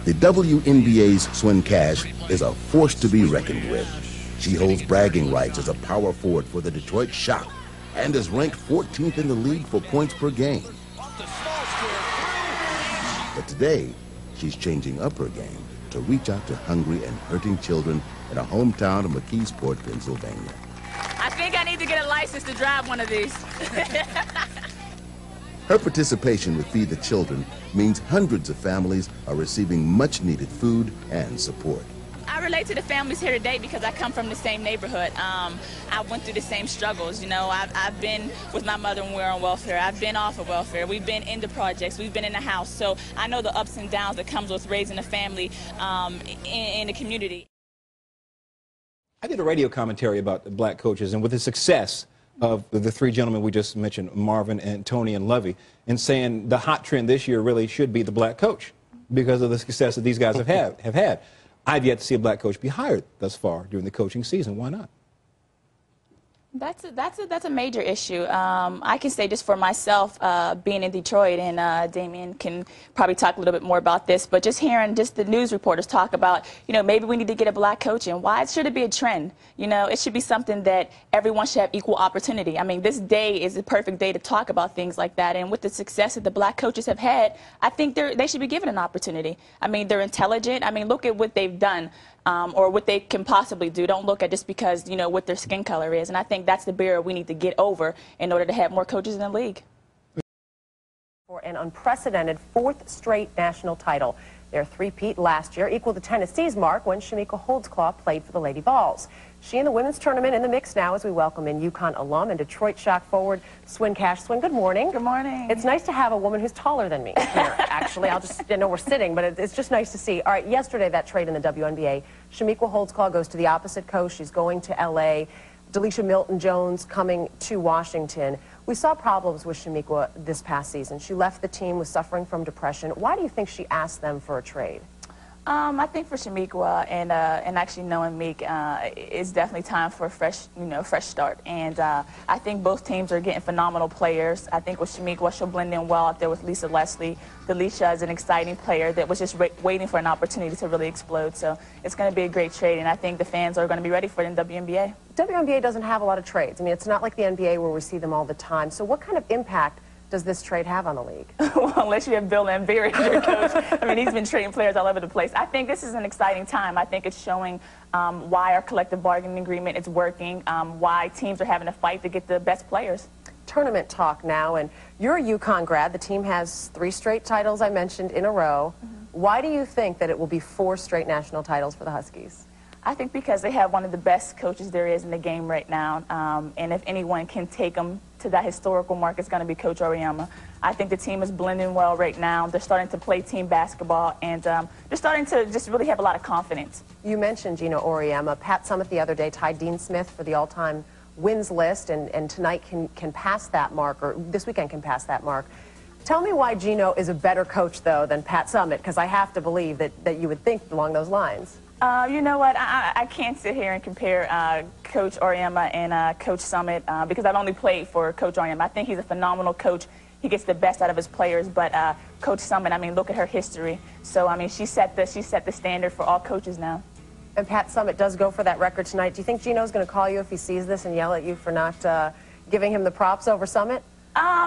The WNBA's Swin is a force to be reckoned with. She holds bragging rights as a power forward for the Detroit Shock and is ranked 14th in the league for points per game. But today, she's changing up her game to reach out to hungry and hurting children in her hometown of McKeesport, Pennsylvania. I think I need to get a license to drive one of these. Her participation with Feed the Children means hundreds of families are receiving much-needed food and support. I relate to the families here today because I come from the same neighborhood. I went through the same struggles. You know, I've been with my mother when we were on welfare. I've been off of welfare. We've been in the projects. We've been in the house. So I know the ups and downs that comes with raising a family in the community. I did a radio commentary about the black coaches and with the success of the three gentlemen we just mentioned, Marvin and Tony and Lovey, and saying the hot trend this year really should be the black coach because of the success that these guys have had. I've yet to see a black coach be hired thus far during the coaching season. Why not? That's a major issue. I can say just for myself, being in Detroit, and Damien can probably talk a little bit more about this, but just hearing just the news reporters talk about, you know, maybe we need to get a black coach in. Why should it be a trend? You know, it should be something that everyone should have equal opportunity. I mean, this day is the perfect day to talk about things like that, and with the success that the black coaches have had, I think they should be given an opportunity. I mean, they're intelligent. I mean, look at what they've done. Or what they can possibly do. Don't look at just because, you know, what their skin color is. And I think that's the barrier we need to get over in order to have more coaches in the league. For an unprecedented fourth straight national title. Their three-peat last year equaled the Tennessee's mark when Shamika Holdsclaw played for the Lady Vols. She and the women's tournament in the mix now as we welcome in UConn alum and Detroit Shock forward Swin. Swin, good morning. Good morning. It's nice to have a woman who's taller than me here, actually. I know we're sitting, but it's just nice to see. All right, yesterday that trade in the WNBA, Shamika Holdsclaw goes to the opposite coast. She's going to L.A. Delisha Milton-Jones coming to Washington. We saw problems with Shamika this past season. She left the team, was suffering from depression. Why do you think she asked them for a trade? I think for Shamika and actually knowing Meek, it's definitely time for a fresh start. And I think both teams are getting phenomenal players. I think with Shamika, she'll blend in well out there with Lisa Leslie. Delisha is an exciting player that was just waiting for an opportunity to really explode. So it's going to be a great trade, and I think the fans are going to be ready for it in WNBA. WNBA doesn't have a lot of trades. I mean, it's not like the NBA where we see them all the time. So what kind of impact does this trade have on the league? Well, unless you have Bill Lambier as your coach. I mean, he's been trading players all over the place. I think this is an exciting time. I think it's showing why our collective bargaining agreement is working, why teams are having to fight to get the best players. Tournament talk now, and you're a UConn grad. The team has 3 straight titles I mentioned in a row. Why do you think that it will be 4 straight national titles for the Huskies? I think because they have one of the best coaches there is in the game right now, and if anyone can take them to that historical mark, it's going to be Coach Auriemma. I think the team is blending well right now. They're starting to play team basketball, and they're starting to just really have a lot of confidence. You mentioned Gino Auriemma. Pat Summitt the other day tied Dean Smith for the all-time wins list, and tonight can pass that mark, or this weekend can pass that mark. Tell me why Gino is a better coach, though, than Pat Summitt, because I have to believe that you would think along those lines. You know what? I can't sit here and compare Coach Auriemma and Coach Summitt because I've only played for Coach Auriemma. I think he's a phenomenal coach. He gets the best out of his players. But Coach Summitt, I mean, look at her history. So I mean, she set the standard for all coaches now. And Pat Summitt does go for that record tonight. Do you think Gino's going to call you if he sees this and yell at you for not giving him the props over Summitt?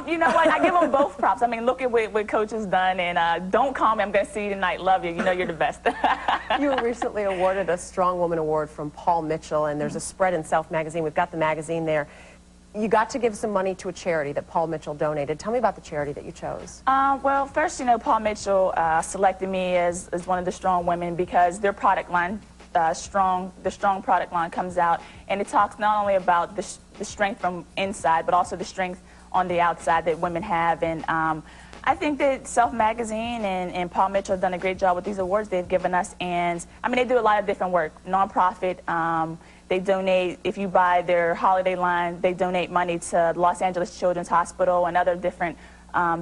You know what? I give them both props. I mean, look at what Coach has done, and don't call me. I'm going to see you tonight. Love you. You know you're the best. You were recently awarded a Strong Woman Award from Paul Mitchell, and there's a spread in Self magazine. We've got the magazine there. You got to give some money to a charity that Paul Mitchell donated. Tell me about the charity that you chose. Well, first, you know, Paul Mitchell selected me as one of the strong women because their product line, the strong product line comes out, and it talks not only about the strength from inside, but also the strength on the outside that women have. And I think that Self Magazine and Paul Mitchell have done a great job with these awards they've given us. And I mean, they do a lot of different work. Nonprofit, they donate, if you buy their holiday line, they donate money to Los Angeles Children's Hospital and other different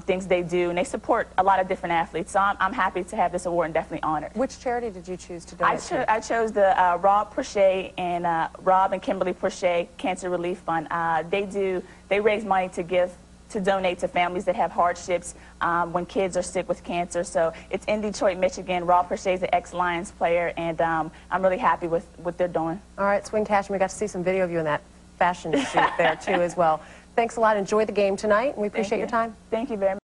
things they do. And they support a lot of different athletes. So I'm happy to have this award and definitely honored. Which charity did you choose to donate to? I chose the Rob and Kimberly Porcher Cancer Relief Fund. They raise money to give to donate to families that have hardships when kids are sick with cancer. So it's in Detroit, Michigan. Rob Perchet is an ex-Lions player, and I'm really happy with what they're doing. All right, Swin Cash, we got to see some video of you in that fashion shoot there, too, as well. Thanks a lot. Enjoy the game tonight, and we appreciate your time. Thank you very much.